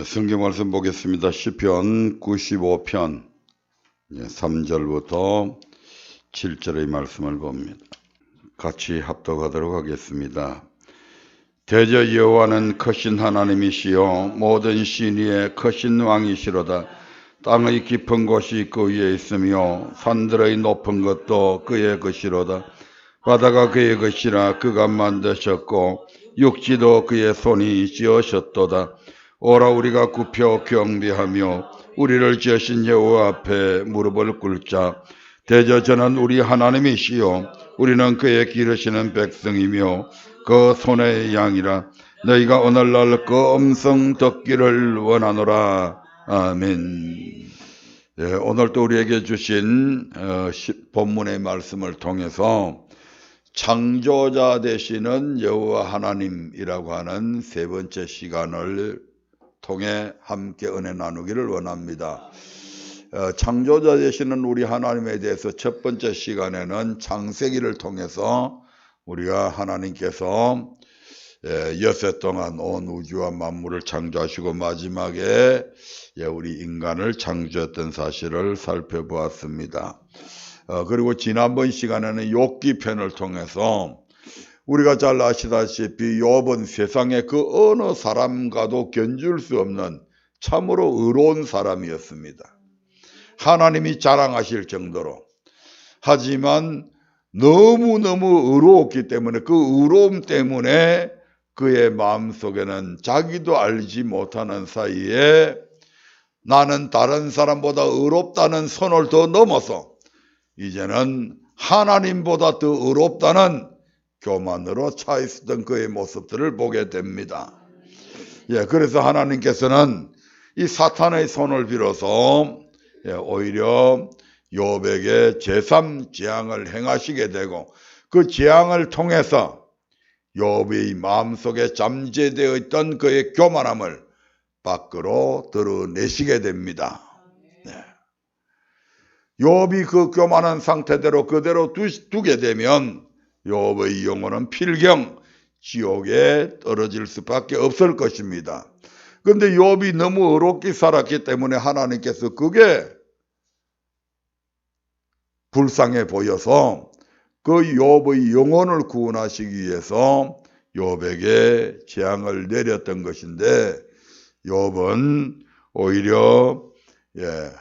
성경 말씀 보겠습니다. 시편 95편 3절부터 7절의 말씀을 봅니다. 같이 합독하도록 하겠습니다. 대저 여호와는 크신 하나님이시요 모든 신 위에 크신 왕이시로다. 땅의 깊은 곳이 그 위에 있으며 산들의 높은 것도 그의 것이로다. 바다가 그의 것이라 그가 만드셨고 육지도 그의 손이 지으셨도다. 오라 우리가 굽혀 경배하며 우리를 지으신 여호와 앞에 무릎을 꿇자. 대저 저는 우리 하나님이시요 우리는 그의 기르시는 백성이며 그 손의 양이라. 너희가 오늘날 그 음성 듣기를 원하노라. 아멘. 오늘 또 우리에게 주신 본문의 말씀을 통해서 창조자 되시는 여호와 하나님이라고 하는 세 번째 시간을 통해 함께 은혜 나누기를 원합니다. 창조자 되시는 우리 하나님에 대해서 첫 번째 시간에는 창세기를 통해서 우리가 하나님께서 여세 동안 온 우주와 만물을 창조하시고 마지막에 우리 인간을 창조했던 사실을 살펴보았습니다. 그리고 지난번 시간에는 욥기 편을 통해서 우리가 잘 아시다시피 욥은 세상에 그 어느 사람과도 견줄 수 없는 참으로 의로운 사람이었습니다. 하나님이 자랑하실 정도로. 하지만 너무너무 의로웠기 때문에 그 의로움 때문에 그의 마음속에는 자기도 알지 못하는 사이에 나는 다른 사람보다 의롭다는 선을 더 넘어서 이제는 하나님보다 더 의롭다는 교만으로 차 있었던 그의 모습들을 보게 됩니다. 그래서 하나님께서는 이 사탄의 손을 빌어서 오히려 욥에게 제3재앙을 행하시게 되고 그 재앙을 통해서 욥의 마음속에 잠재되어 있던 그의 교만함을 밖으로 드러내시게 됩니다. 욥이 그 교만한 상태대로 그대로 두게 되면 욥의 영혼은 필경 지옥에 떨어질 수밖에 없을 것입니다. 그런데 욥이 너무 의롭게 살았기 때문에 하나님께서 그게 불쌍해 보여서 그 욥의 영혼을 구원하시기 위해서 욥에게 재앙을 내렸던 것인데 욥은 오히려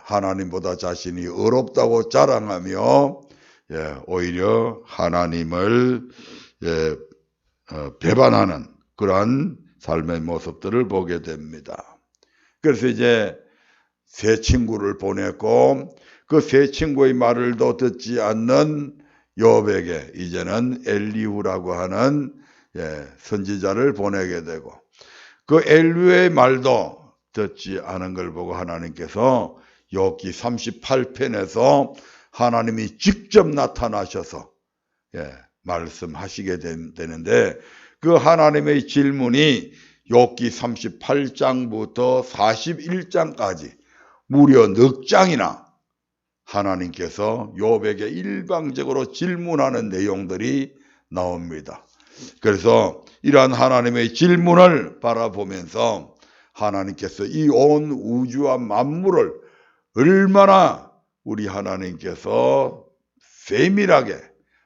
하나님보다 자신이 의롭다고 자랑하며 오히려 하나님을 배반하는 그러한 삶의 모습들을 보게 됩니다. 그래서 이제 세 친구를 보냈고 그 세 친구의 말을 도 듣지 않는 욥에게 이제는 엘리후라고 하는 선지자를 보내게 되고 그 엘리후의 말도 듣지 않은 걸 보고 하나님께서 욥기 38편에서 하나님이 직접 나타나셔서 말씀하시게 되는데 그 하나님의 질문이 욥기 38장부터 41장까지 무려 넉 장이나 하나님께서 욥에게 일방적으로 질문하는 내용들이 나옵니다. 그래서 이러한 하나님의 질문을 바라보면서 하나님께서 이 온 우주와 만물을 얼마나 우리 하나님께서 세밀하게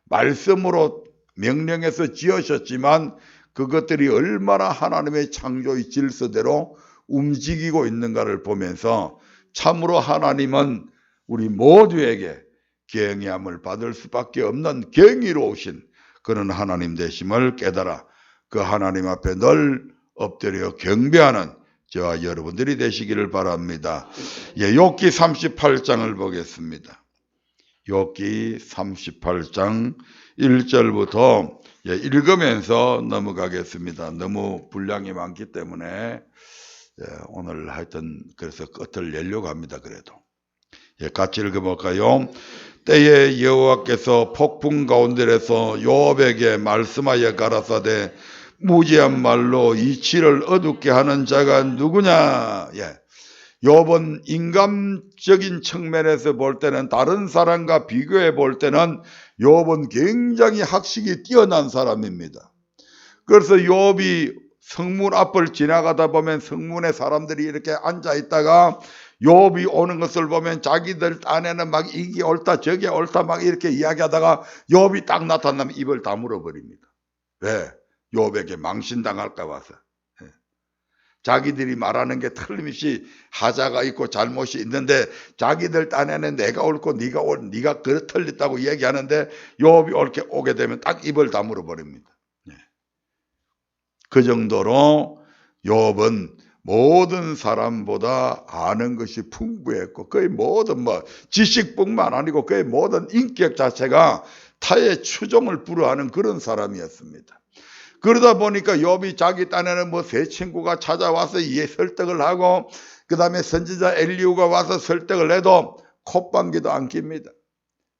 말씀으로 명령해서 지으셨지만 그것들이 얼마나 하나님의 창조의 질서대로 움직이고 있는가를 보면서 참으로 하나님은 우리 모두에게 경외함을 받을 수밖에 없는 경이로우신 그런 하나님 되심을 깨달아 그 하나님 앞에 늘 엎드려 경배하는 저와 여러분들이 되시기를 바랍니다. 욥기 38장을 보겠습니다. 욥기 38장 1절부터 읽으면서 넘어가겠습니다. 너무 분량이 많기 때문에 오늘 하여튼 그래서 끝을 내려고 합니다. 그래도 같이 읽어볼까요? 때에 여호와께서 폭풍 가운데에서 욥에게 말씀하여 가라사대 무지한 말로 이치를 어둡게 하는 자가 누구냐? 욥은 인간적인 측면에서 볼 때는 다른 사람과 비교해 볼 때는 욥은 굉장히 학식이 뛰어난 사람입니다. 그래서 욥이 성문 앞을 지나가다 보면 성문에 사람들이 이렇게 앉아 있다가 욥이 오는 것을 보면 자기들 딴에는 막 이게 옳다 저게 옳다 막 이렇게 이야기하다가 욥이 딱 나타나면 입을 다물어 버립니다. 왜? 욥에게 망신당할까 봐서. 자기들이 말하는 게 틀림없이 하자가 있고 잘못이 있는데 자기들 딴에는 내가 옳고 네가 틀렸다고 얘기하는데 욥이 오게 되면 딱 입을 다물어 버립니다. 그 정도로 욥은 모든 사람보다 아는 것이 풍부했고 그의 모든 지식뿐만 아니고 그의 모든 인격 자체가 타의 추종을 불허하는 그런 사람이었습니다. 그러다 보니까 욥이 자기 딴에는 세 친구가 찾아와서 이해 설득을 하고 그 다음에 선지자 엘리후가 와서 설득을 해도 콧방귀도 안 낍니다.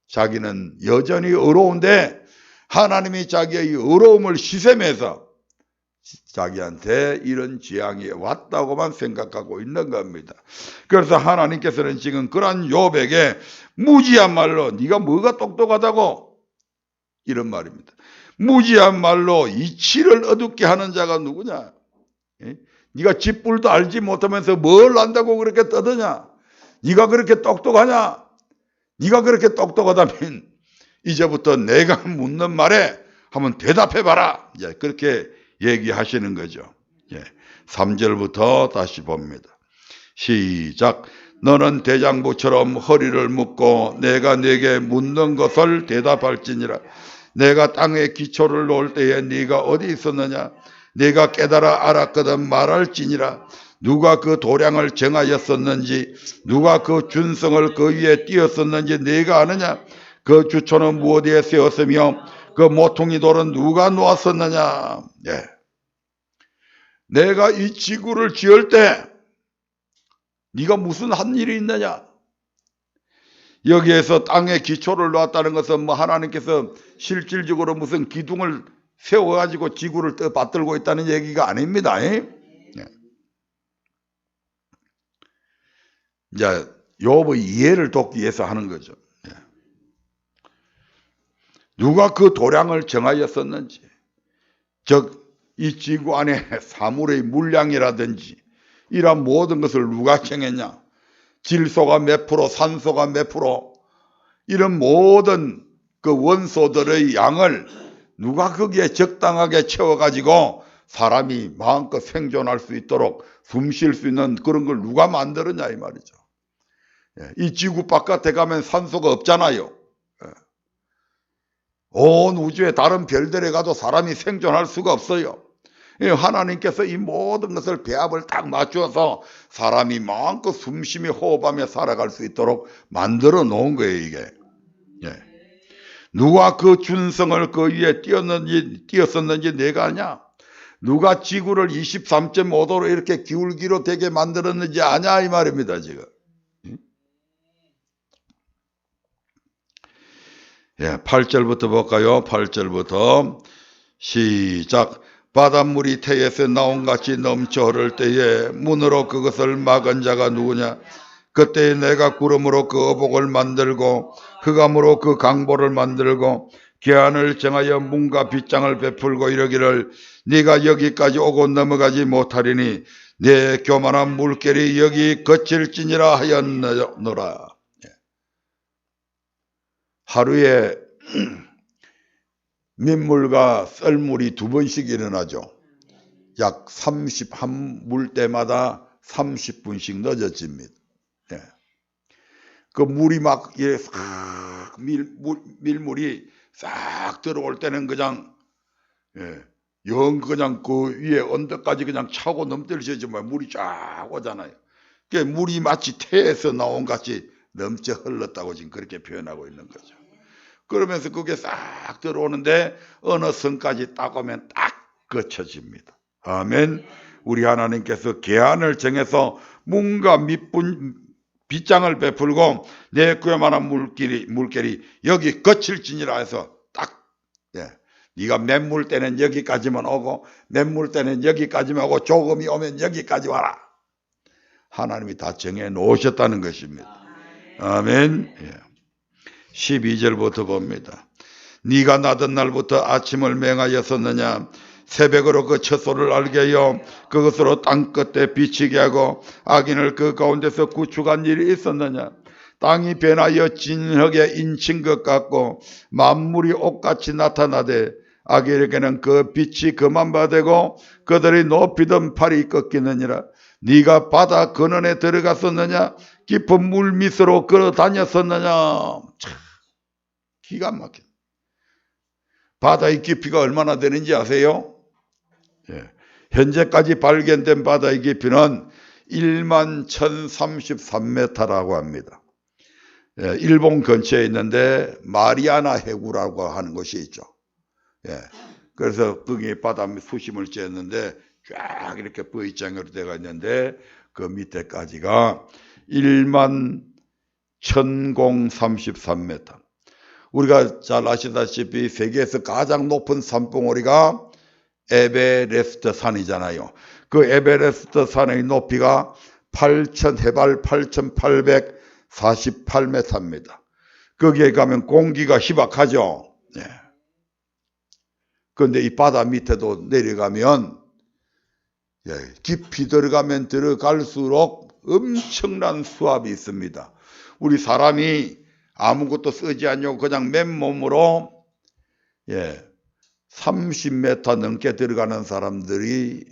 자기는 여전히 어려운데 하나님이 자기의 어려움을 시샘해서 자기한테 이런 재앙이 왔다고만 생각하고 있는 겁니다. 그래서 하나님께서는 지금 그런 욥에게 무지한 말로 네가 뭐가 똑똑하다고 이런 말입니다. 무지한 말로 이치를 어둡게 하는 자가 누구냐? 네가 쥐뿔도 알지 못하면서 뭘 안다고 그렇게 떠드냐? 네가 그렇게 똑똑하냐? 네가 그렇게 똑똑하다면 이제부터 내가 묻는 말에 한번 대답해봐라. 이제 그렇게 얘기하시는 거죠. 3절부터 다시 봅니다. 시작. 너는 대장부처럼 허리를 묶고 내가 네게 묻는 것을 대답할지니라. 내가 땅에 기초를 놓을 때에 네가 어디 있었느냐? 네가 깨달아 알았거든 말할지니라. 누가 그 도량을 정하였었는지 누가 그 준성을 그 위에 띄었었는지 네가 아느냐? 그 주초는 무엇에 세웠으며 그 모퉁이 돌은 누가 놓았었느냐? 내가 이 지구를 지을 때 네가 무슨 한 일이 있느냐? 여기에서 땅에 기초를 놓았다는 것은 하나님께서 실질적으로 무슨 기둥을 세워가지고 지구를 받들고 있다는 얘기가 아닙니다. 이제 욥의 이해를 돕기 위해서 하는 거죠. 누가 그 도량을 정하였었는지, 즉 이 지구 안에 사물의 물량이라든지 이런 모든 것을 누가 정했냐? 질소가 몇 프로, 산소가 몇 프로, 이런 모든 그 원소들의 양을 누가 거기에 적당하게 채워가지고 사람이 마음껏 생존할 수 있도록 숨 쉴 수 있는 그런 걸 누가 만들었냐 이 말이죠. 이 지구 바깥에 가면 산소가 없잖아요. 온 우주의 다른 별들에 가도 사람이 생존할 수가 없어요. 하나님께서 이 모든 것을 배합을 딱 맞추어서 사람이 마음껏 숨쉬며 호흡하며 살아갈 수 있도록 만들어 놓은 거예요, 이게. 누가 그 준성을 그 위에 띄었었는지 내가 아냐? 누가 지구를 23.5도로 이렇게 기울기로 되게 만들었는지 아냐? 이 말입니다, 지금. 8절부터 볼까요? 8절부터 시작. 바닷물이 태에서 나온 같이 넘쳐 흐를 때에 문으로 그것을 막은 자가 누구냐? 그때 내가 구름으로 그 어복을 만들고 흑암으로 그 강보를 만들고 계한을 정하여 문과 빗장을 베풀고 이러기를 네가 여기까지 오고 넘어가지 못하리니 내 교만한 물결이 여기 거칠지니라 하였노라. 하루에 민물과 썰물이 2번씩 일어나죠. 약 한 물 때마다 30분씩 늦어집니다. 그 물이 막 밀물이 싹 들어올 때는 그냥 그냥 그 위에 언덕까지 그냥 차고 넘떨어지지 물이 쫙 오잖아요. 그 물이 마치 태에서 나온 같이 넘쳐 흘렀다고 지금 그렇게 표현하고 있는 거죠. 그러면서 그게 싹 들어오는데 어느 선까지 딱 오면 딱 거쳐집니다. 아멘. 우리 하나님께서 계한을 정해서 문과 빗장을 베풀고 내 그야만한 물결이 여기 거칠지니라 해서 딱 네가 맹물 때는 여기까지만 오고 맹물 때는 여기까지만 오고 조금이 오면 여기까지 와라. 하나님이 다 정해 놓으셨다는 것입니다. 아멘. 12절부터 봅니다. 네가 나던 날부터 아침을 맹하였었느냐? 새벽으로 그 처소를 알게 하여 그것으로 땅 끝에 비치게 하고 악인을 그 가운데서 구축한 일이 있었느냐. 땅이 변하여 진흙에 인친 것 같고 만물이 옷같이 나타나되 악인에게는 그 빛이 그만바되고 그들이 높이던 팔이 꺾이느니라. 네가 바다 근원에 들어갔었느냐? 깊은 물 밑으로 걸어 다녔었느냐? 참, 기가 막혀. 바다의 깊이가 얼마나 되는지 아세요? 예. 현재까지 발견된 바다의 깊이는 11,033m라고 합니다. 예, 일본 근처에 있는데 마리아나 해구라고 하는 곳이 있죠. 예, 그래서 거기 바다 수심을 쟀는데 쫙 이렇게 V자형으로 되어 있는데 그 밑에까지가 11,033m. 우리가 잘 아시다시피 세계에서 가장 높은 산봉우리가 에베레스트 산이잖아요. 그 에베레스트 산의 높이가 해발 8,848m입니다. 거기에 가면 공기가 희박하죠. 네. 그런데 이 바다 밑에도 내려가면 깊이 들어가면 들어갈수록 엄청난 수압이 있습니다. 우리 사람이 아무것도 쓰지 않고 그냥 맨몸으로 30m 넘게 들어가는 사람들이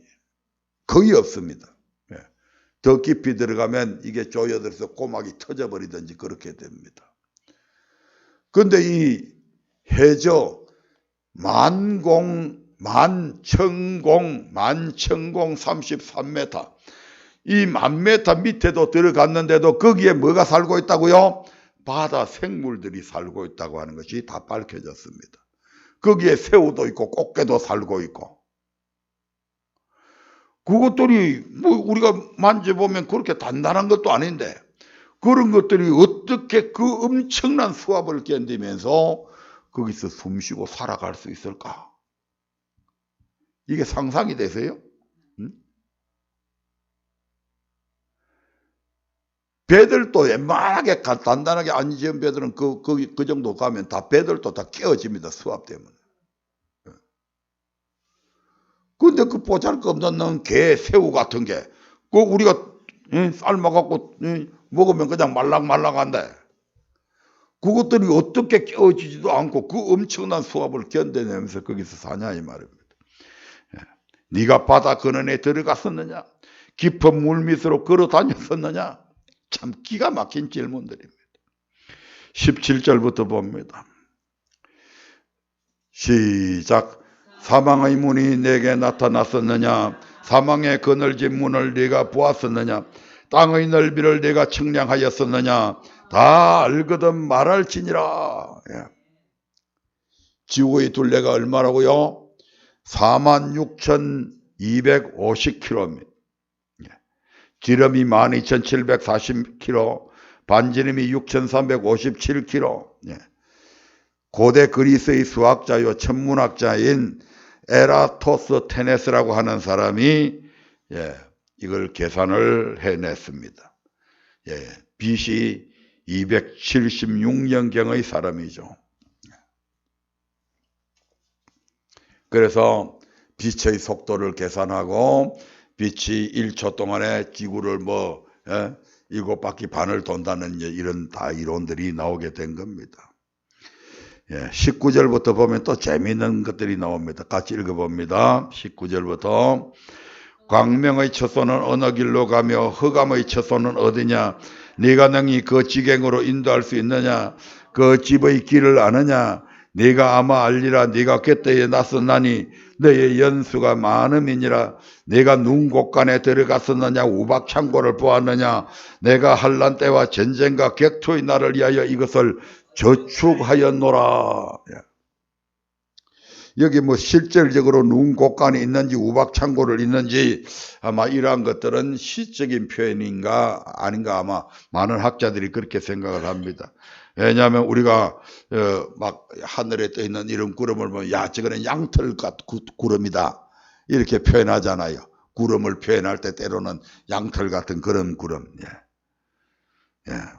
거의 없습니다. 더 깊이 들어가면 이게 조여들어서 꼬막이 터져버리든지 그렇게 됩니다. 그런데 이 해저 만천공 33m, 이 10,000m 밑에도 들어갔는데도 거기에 뭐가 살고 있다고요? 바다 생물들이 살고 있다고 하는 것이 다 밝혀졌습니다. 거기에 새우도 있고 꽃게도 살고 있고, 그것들이 뭐 우리가 만져보면 그렇게 단단한 것도 아닌데 그런 것들이 어떻게 그 엄청난 수압을 견디면서 거기서 숨쉬고 살아갈 수 있을까? 이게 상상이 되세요? 배들도 웬만하게 단단하게 안 지은 배들은 그 정도 가면 다 배들도 다 깨어집니다. 수압 때문에. 근데 그 보잘것없는 게, 새우 같은 게, 그 우리가 삶아갖고 먹으면 그냥 말랑말랑한데, 그것들이 어떻게 깨어지지도 않고 그 엄청난 수압을 견뎌내면서 거기서 사냐 이 말입니다. 네가 바다 근원에 들어갔었느냐? 깊은 물 밑으로 걸어 다녔었느냐? 참 기가 막힌 질문들입니다. 17절부터 봅니다. 시작. 사망의 문이 내게 나타났었느냐? 사망의 그늘진 문을 네가 보았었느냐? 땅의 넓이를 네가 측량하였었느냐? 다 알거든 말할지니라. 지구의 둘레가 얼마라고요? 46,250km입니다. 지름이 12,740km, 반지름이 6,357km. 고대 그리스의 수학자요 천문학자인 에라토스테네스라고 하는 사람이 이걸 계산을 해냈습니다. BC 276년경의 사람이죠. 그래서 빛의 속도를 계산하고 빛이 1초 동안에 지구를 7바퀴 반을 돈다는 이런 다 이론들이 나오게 된 겁니다. 19절부터 보면 또 재미있는 것들이 나옵니다. 같이 읽어봅니다. 19절부터 광명의 처소는 어느 길로 가며 흑암의 처소는 어디냐? 네가 능히 그 지경으로 인도할 수 있느냐? 그 집의 길을 아느냐? 네가 아마 알리라. 네가 그때에 낯섰나니 너의 연수가 많음이니라. 내가 눈 곳간에 들어갔었느냐? 우박창고를 보았느냐? 내가 환난 때와 전쟁과 격투의 날을 위하여 이것을 저축하였노라. 여기 실질적으로 눈 곳간이 있는지 우박창고를 있는지 아마 이러한 것들은 시적인 표현인가 아닌가 아마 많은 학자들이 그렇게 생각을 합니다. 왜냐하면 우리가 막 하늘에 떠 있는 이런 구름을 보면 야 저거는 양털 같은 구름이다 이렇게 표현하잖아요. 구름을 표현할 때 때로는 양털 같은 그런 구름.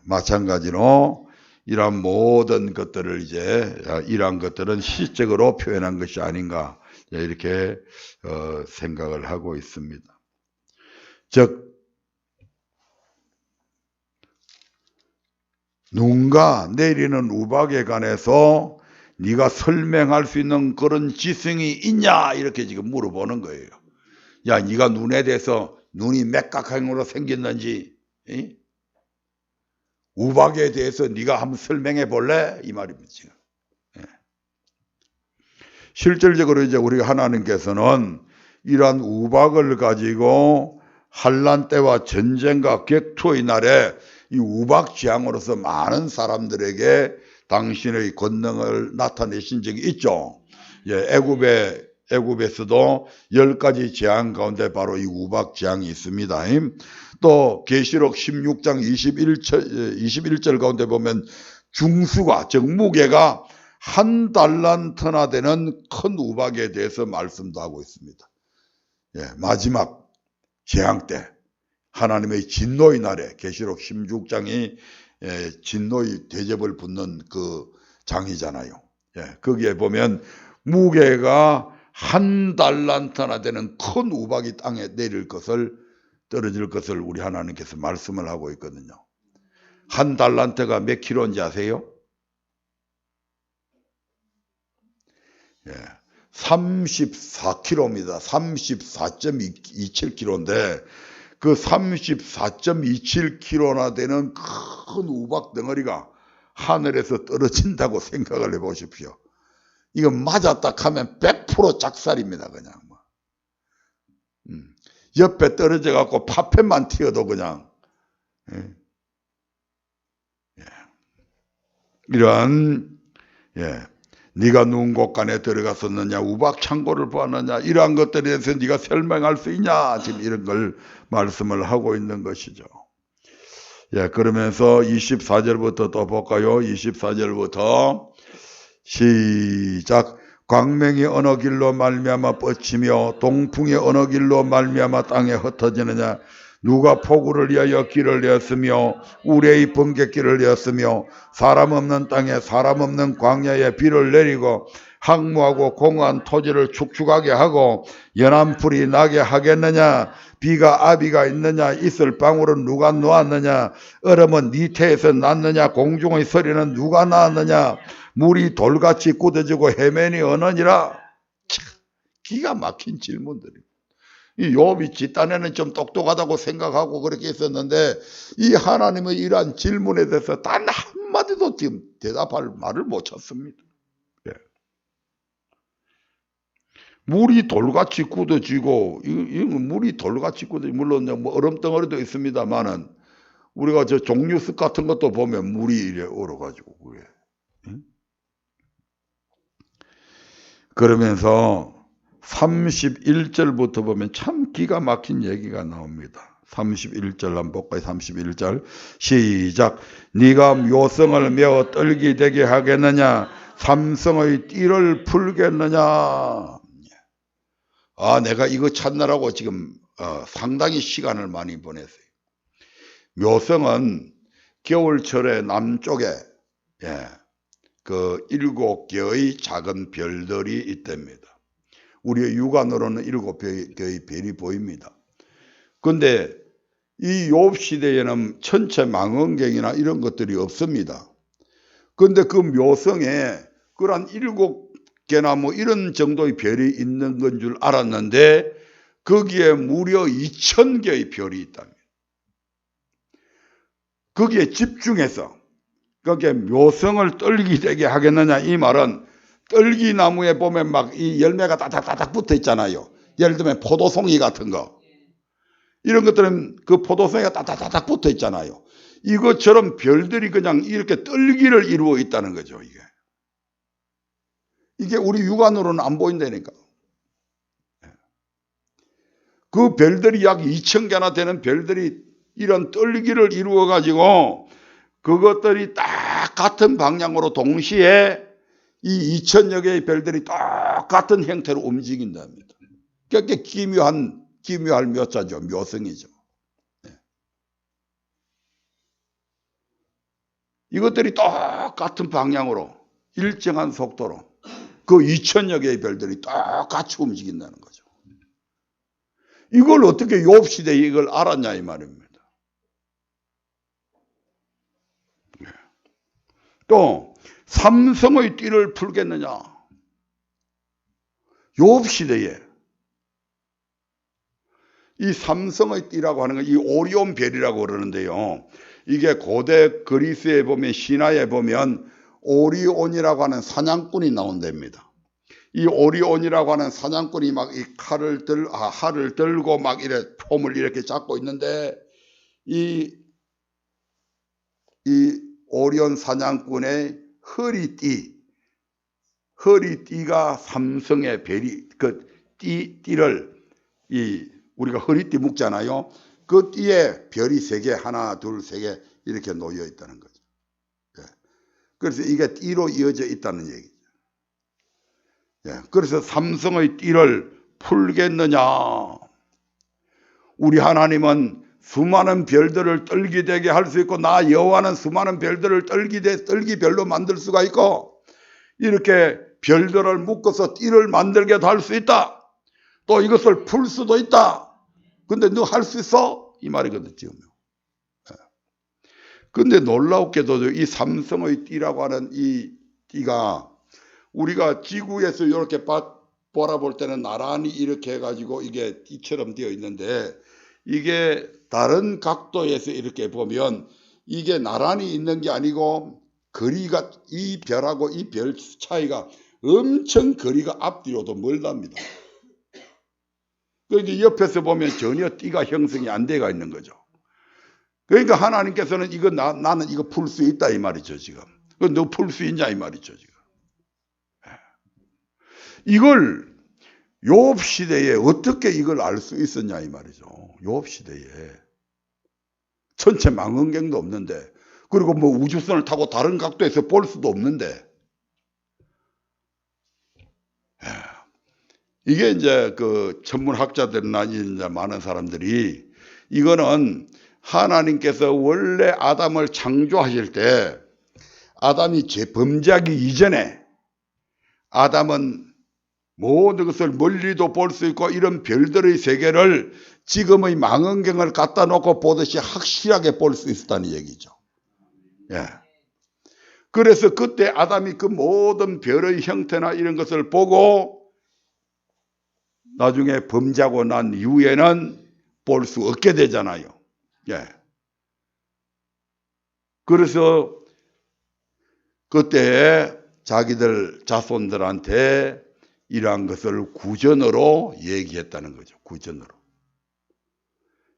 마찬가지로 이러한 모든 것들을 이러한 것들은 시적으로 표현한 것이 아닌가 이렇게 생각을 하고 있습니다. 즉 누군가 내리는 우박에 관해서 네가 설명할 수 있는 그런 지성이 있냐 이렇게 지금 물어보는 거예요. 야, 네가 눈에 대해서 눈이 맥각형으로 생겼는지, 우박에 대해서 네가 한번 설명해 볼래? 이 말입니다. 지금. 실질적으로 이제 우리 하나님께서는 이러한 우박을 가지고 환난 때와 전쟁과 격투의 날에 이 우박 재앙으로서 많은 사람들에게 당신의 권능을 나타내신 적이 있죠. 애굽에서도 10가지 재앙 가운데 바로 이 우박 재앙이 있습니다. 또 계시록 16장 21절 가운데 보면 중수가 즉 무게가 1달란트나 되는 큰 우박에 대해서 말씀도 하고 있습니다. 마지막 재앙 때 하나님의 진노의 날에 계시록 16장이 진노의 대접을 받는 그 장이잖아요. 거기에 보면 무게가 1달란트나 되는 큰 우박이 땅에 떨어질 것을 우리 하나님께서 말씀을 하고 있거든요. 1달란트가 몇 킬로인지 아세요? 34kg입니다. 34.27kg인데 그 34.27kg나 되는 큰 우박 덩어리가 하늘에서 떨어진다고 생각을 해보십시오. 이거 맞았다 하면 100% 작살입니다. 그냥 옆에 떨어져 갖고 파편만 튀어도 그냥 이런 네가 누운 곳간에 들어갔었느냐, 우박 창고를 보았느냐, 이러한 것들에 대해서 네가 설명할 수 있냐, 지금 이런 걸 말씀을 하고 있는 것이죠. 그러면서 24절부터 또 볼까요? 24절부터 시작. 광명이 어느 길로 말미암아 뻗치며 동풍이 어느 길로 말미암아 땅에 흩어지느냐. 누가 폭우를 위하여 길을 내었으며 우레의 번갯길을 내었으며 사람 없는 땅에 사람 없는 광야에 비를 내리고 항무하고 공허한 토지를 축축하게 하고 연한 풀이 나게 하겠느냐. 비가 아비가 있느냐. 있을 방울은 누가 놓았느냐. 얼음은 네 태에서 났느냐. 공중의 소리는 누가 낳았느냐. 물이 돌같이 굳어지고 해면이 어느니라. 기가 막힌 질문들입니다. 이 욥이 뒷단에는 좀 똑똑하다고 생각하고 그렇게 있었는데 이 하나님의 이러한 질문에 대해서 단 한마디도 지금 대답할 말을 못 찾습니다. 물이 돌같이 굳어지고 물이 돌같이 굳어지고 물론 뭐 얼음덩어리도 있습니다만은 우리가 저 종류석 같은 것도 보면 물이 이래 얼어가지고 그래. 그러면서 31절부터 보면 참 기가 막힌 얘기가 나옵니다. 31절 한번 볼까요? 31절 시작. 네가 묘성을 메어 떨기 되게 하겠느냐. 삼성의 띠를 풀겠느냐. 내가 이거 찾느라고 지금 상당히 시간을 많이 보냈어요. 묘성은 겨울철에 남쪽에 그 7개의 작은 별들이 있답니다. 우리의 육안으로는 7개의 별이 보입니다. 그런데 이 욥 시대에는 천체 망원경이나 이런 것들이 없습니다. 그런데 그 묘성에 그런 7개나 뭐 이런 정도의 별이 있는 건 줄 알았는데 거기에 무려 2000개의 별이 있답니다. 거기에 집중해서 거기에 묘성을 떨기되게 하겠느냐. 이 말은 떨기나무에 보면 막 이 열매가 따닥따닥 붙어 있잖아요. 예를 들면 포도송이 같은 거. 이런 것들은 그 포도송이가 따닥따닥 붙어 있잖아요. 이것처럼 별들이 그냥 이렇게 떨기를 이루어 있다는 거죠. 이게 우리 육안으로는 안 보인다니까. 그 별들이 약 2000개나 되는 별들이 이런 떨기를 이루어 가지고 그것들이 딱 같은 방향으로 동시에 이 2000여 개의 별들이 똑같은 형태로 움직인답니다. 그게 기묘할 묘자죠. 묘성이죠. 이것들이 똑같은 방향으로 일정한 속도로 그 2000여 개의 별들이 똑같이 움직인다는 거죠. 이걸 어떻게 욥 시대에 이걸 알았냐 이 말입니다. 또 삼성의 띠를 풀겠느냐. 욥 시대에 이 삼성의 띠라고 하는 건 이 오리온 별이라고 그러는데요. 이게 고대 그리스에 보면 신화에 보면 오리온이라고 하는 사냥꾼이 나온답니다. 이 오리온이라고 하는 사냥꾼이 막 이 칼을 들고 막 이래 폼을 이렇게 잡고 있는데 이 오리온 사냥꾼의 허리띠가 삼성의 별이 그 띠를 우리가 허리띠 묶잖아요. 그 띠에 별이 3개, 하나, 둘, 3개 이렇게 놓여 있다는 거죠. 예. 그래서 이게 띠로 이어져 있다는 얘기죠. 예. 그래서 삼성의 띠를 풀겠느냐. 우리 하나님은 수많은 별들을 떨기되게 할 수 있고 나 여호와는 수많은 별들을 떨기별로 만들 수가 있고 이렇게 별들을 묶어서 띠를 만들게도 할 수 있다. 또 이것을 풀 수도 있다. 근데 너 할 수 있어? 이 말이거든 지금요. 근데 놀랍게도 이 삼성의 띠라고 하는 이 띠가 우리가 지구에서 이렇게 바라볼 때는 나란히 이렇게 해가지고 이게 띠처럼 되어 있는데 이게 다른 각도에서 이렇게 보면 이게 나란히 있는 게 아니고 거리가 이 별하고 이 별 차이가 엄청 거리가 앞뒤로도 멀답니다. 그러니까 옆에서 보면 전혀 띠가 형성이 안 돼가 있는 거죠. 그러니까 하나님께서는 이거 나는 이거 풀 수 있다 이 말이죠 지금. 너 풀 수 있냐 이 말이죠 지금. 이걸 욥 시대에 어떻게 이걸 알 수 있었냐 이 말이죠. 욥 시대에 천체 망원경도 없는데 그리고 뭐 우주선을 타고 다른 각도에서 볼 수도 없는데 이게 이제 그 천문학자들이나 이제 많은 사람들이 이거는 하나님께서 원래 아담을 창조하실 때 아담이 범죄하기 이전에 아담은 모든 것을 멀리도 볼 수 있고 이런 별들의 세계를 지금의 망원경을 갖다 놓고 보듯이 확실하게 볼 수 있었다는 얘기죠. 예. 그래서 그때 아담이 그 모든 별의 형태나 이런 것을 보고 나중에 범죄하고 난 이후에는 볼 수 없게 되잖아요. 예. 그래서 그때 자기들 자손들한테 이러한 것을 구전으로 얘기했다는 거죠. 구전으로.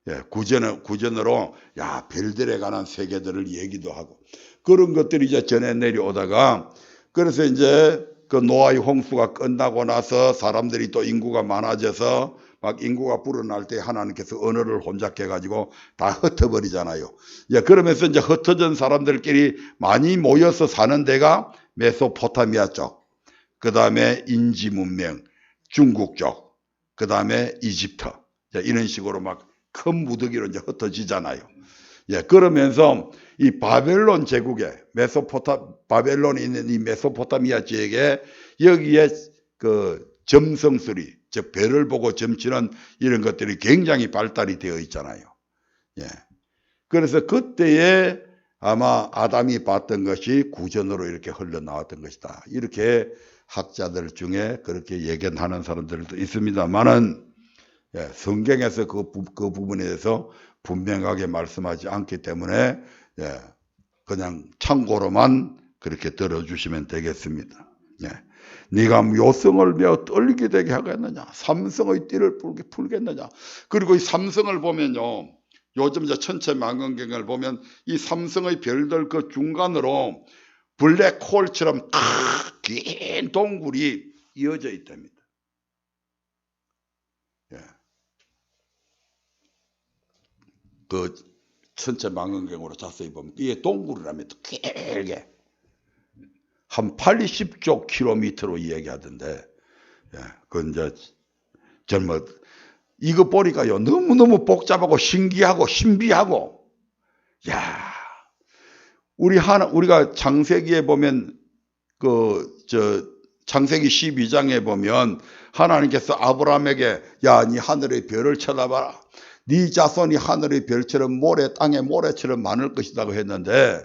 예, 구전으로 야 별들에 관한 세계들을 얘기도 하고 그런 것들이 이제 전해 내려오다가 그래서 이제 그 노아의 홍수가 끝나고 나서 사람들이 또 인구가 많아져서 막 인구가 불어날 때 하나님께서 언어를 혼잡해 가지고 다 흩어버리잖아요. 예, 그러면서 이제 흩어진 사람들끼리 많이 모여서 사는 데가 메소포타미아 쪽, 그 다음에 인지 문명, 중국 쪽, 그 다음에 이집트. 이런 식으로 막 큰 무더기로 이제 흩어지잖아요. 예, 그러면서 이 바벨론 제국에 바벨론에 있는 이 메소포타미아 지역에 여기에 그 점성술이 즉 별을 보고 점치는 이런 것들이 굉장히 발달이 되어 있잖아요. 예. 그래서 그때에 아마 아담이 봤던 것이 구전으로 이렇게 흘러나왔던 것이다. 이렇게 학자들 중에 그렇게 예견하는 사람들도 있습니다만은 예, 성경에서 그 부분에 대해서 분명하게 말씀하지 않기 때문에 예, 그냥 참고로만 그렇게 들어주시면 되겠습니다. 예. 네가 요성을 메어 떨게 되게 하겠느냐? 삼성의 띠를 풀겠느냐? 그리고 이 삼성을 보면요. 요즘 이제 천체 망원경을 보면 이 삼성의 별들 그 중간으로 블랙홀처럼 긴 동굴이 이어져 있답니다. 예. 그 천체 망원경으로 자세히 보면 이게 동굴이라면 길게 한 80조 킬로미터로 얘기하던데, 예, 그 이제 젊어 이거 보니까요 너무너무 복잡하고 신기하고 신비하고, 야, 우리가 창세기에 보면 창세기 12장에 보면 하나님께서 아브라함에게 야, 네 하늘의 별을 쳐다봐라. 네 자손이 하늘의 별처럼 모래 땅의 모래처럼 많을 것이라고 했는데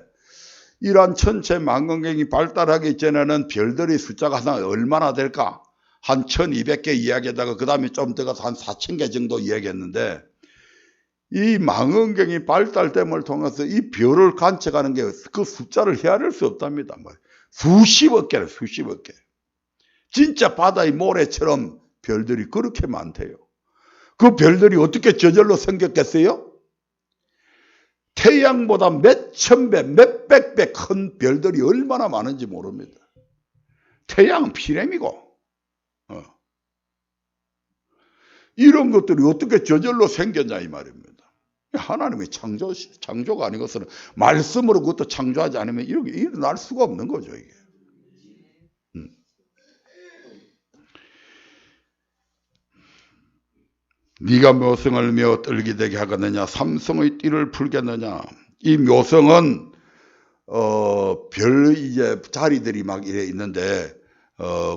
이러한 천체 망원경이 발달하기 전에는 별들의 숫자가 얼마나 될까? 한 1200개 이야기하다가 그 다음에 좀 더 가서 한 4000개 정도 이야기했는데 이 망원경이 발달됨을 통해서 이 별을 관측하는 게 그 숫자를 헤아릴 수 없답니다. 수십억 개를 수십억 개. 진짜 바다의 모래처럼 별들이 그렇게 많대요. 그 별들이 어떻게 저절로 생겼겠어요? 태양보다 몇 천 배, 몇 백 배 큰 별들이 얼마나 많은지 모릅니다. 태양은 피렘이고 이런 것들이 어떻게 저절로 생겼냐 이 말입니다. 하나님의 창조가 아니고서는 말씀으로 그것도 창조하지 않으면 이렇게 일어날 수가 없는 거죠 이게. 네가 묘성을 메어 떨게 되게 하겠느냐 삼성의 띠를 풀겠느냐. 이 묘성은 별 이제 자리들이 막 이래 있는데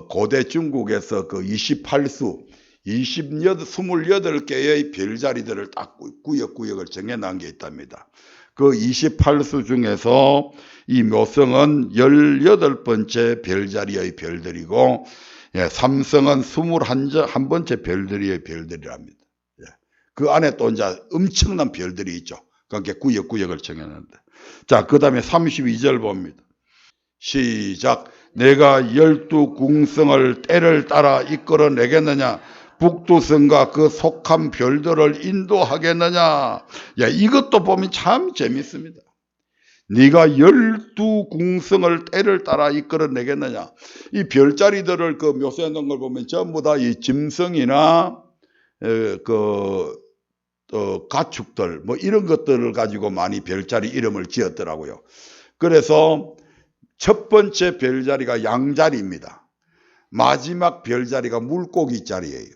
고대 중국에서 그 28수 28개의 별자리들을 딱 구역구역을 정해놓은 게 있답니다. 그 28수 중에서 이 묘성은 18번째 별자리의 별들이고 삼성은 21번째 별들이의 별들이랍니다. 그 안에 또 이제 엄청난 별들이 있죠. 그러니까 구역구역을 정해놨는데. 자, 그 다음에 32절 봅니다. 시작. 내가 12궁성을 때를 따라 이끌어내겠느냐. 북두성과 그 속한 별들을 인도하겠느냐. 야, 이것도 보면 참 재밌습니다. 네가 12궁성을 때를 따라 이끌어내겠느냐. 이 별자리들을 그 묘사해 놓은 걸 보면 전부 다 이 짐승이나 가축들 뭐 이런 것들을 가지고 많이 별자리 이름을 지었더라고요. 그래서 첫 번째 별자리가 양자리입니다. 마지막 별자리가 물고기 자리예요.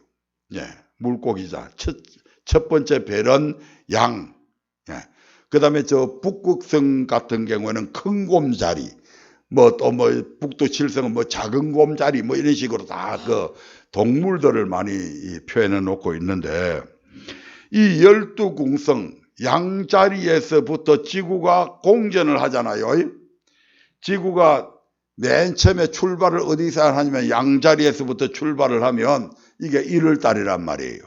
예, 물고기 자리. 첫 번째 별은 양. 예. 그 다음에 저 북극성 같은 경우에는 큰 곰자리. 북두 칠성은 작은 곰자리 이런 식으로 다 그 동물들을 많이 표현해 놓고 있는데 이 12궁성 양자리에서부터 지구가 공전을 하잖아요. 지구가 맨 처음에 출발을 어디서 하냐면 양자리에서부터 출발을 하면 이게 1월달이란 말이에요.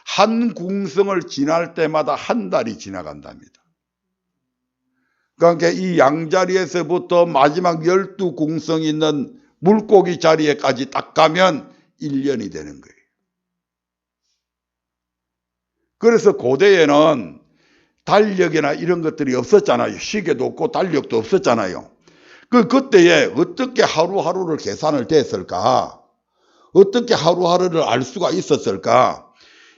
한 궁성을 지날 때마다 한 달이 지나간답니다. 그러니까 이 양자리에서부터 마지막 12궁성이 있는 물고기 자리에까지 딱 가면 1년이 되는 거예요. 그래서 고대에는 달력이나 이런 것들이 없었잖아요. 시계도 없고 달력도 없었잖아요. 그때에 어떻게 하루하루를 계산을 됐을까? 어떻게 하루하루를 알 수가 있었을까?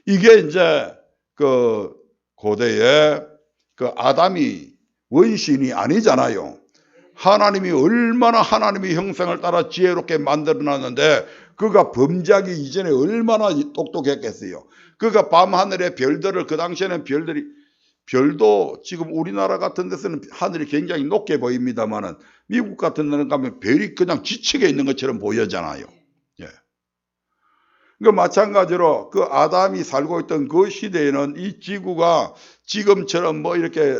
이게 이제 그 고대에 그 아담이 원신이 아니잖아요. 하나님이 얼마나 하나님의 형상을 따라 지혜롭게 만들어놨는데 그가 범죄하기 이전에 얼마나 똑똑했겠어요. 그가 밤하늘의 별들을 그 당시에는 별도 지금 우리나라 같은 데서는 하늘이 굉장히 높게 보입니다만은 미국 같은 데는 가면 별이 그냥 지치게 있는 것처럼 보여잖아요. 예. 그러니까 마찬가지로 그 아담이 살고 있던 그 시대에는 이 지구가 지금처럼 이렇게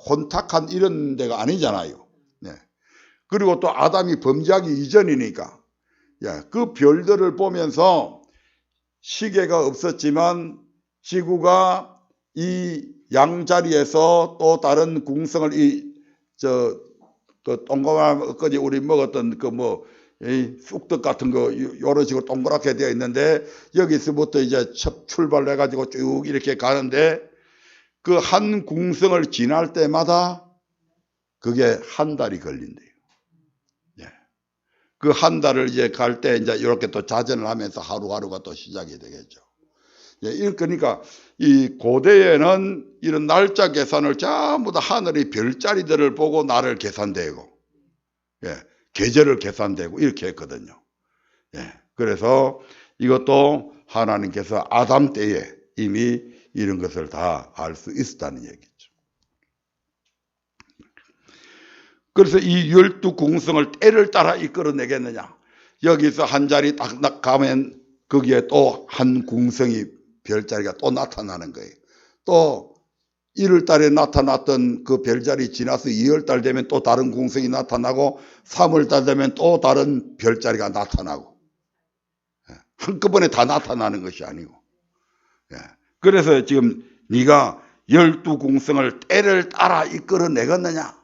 혼탁한 이런 데가 아니잖아요. 네. 그리고 또 아담이 범죄하기 이전이니까 그 별들을 보면서 시계가 없었지만 지구가 이 양자리에서 또 다른 궁성을 그 동그란 엊그제 우리 먹었던 쑥떡 같은 거 이런 식으로 동그랗게 되어 있는데 여기서부터 이제 출발해 가지고 쭉 이렇게 가는데 그 한 궁성을 지날 때마다 그게 한 달이 걸린대요. 예. 그 한 달을 이제 갈 때 이제 이렇게 또 자전을 하면서 하루하루가 또 시작이 되겠죠. 예. 그러니까 이 고대에는 이런 날짜 계산을 전부 다 하늘의 별자리들을 보고 날을 계산되고, 예. 계절을 계산되고 이렇게 했거든요. 예. 그래서 이것도 하나님께서 아담 때에 이미 이런 것을 다 알 수 있었다는 얘기죠. 그래서 이 12궁성을 때를 따라 이끌어내겠느냐. 여기서 한 자리 딱 가면 거기에 또 한 궁성이 별자리가 또 나타나는 거예요. 또 1월달에 나타났던 그 별자리 지나서 2월달 되면 또 다른 궁성이 나타나고 3월달 되면 또 다른 별자리가 나타나고 한꺼번에 다 나타나는 것이 아니고 그래서 지금 네가 12궁성을 때를 따라 이끌어내겠느냐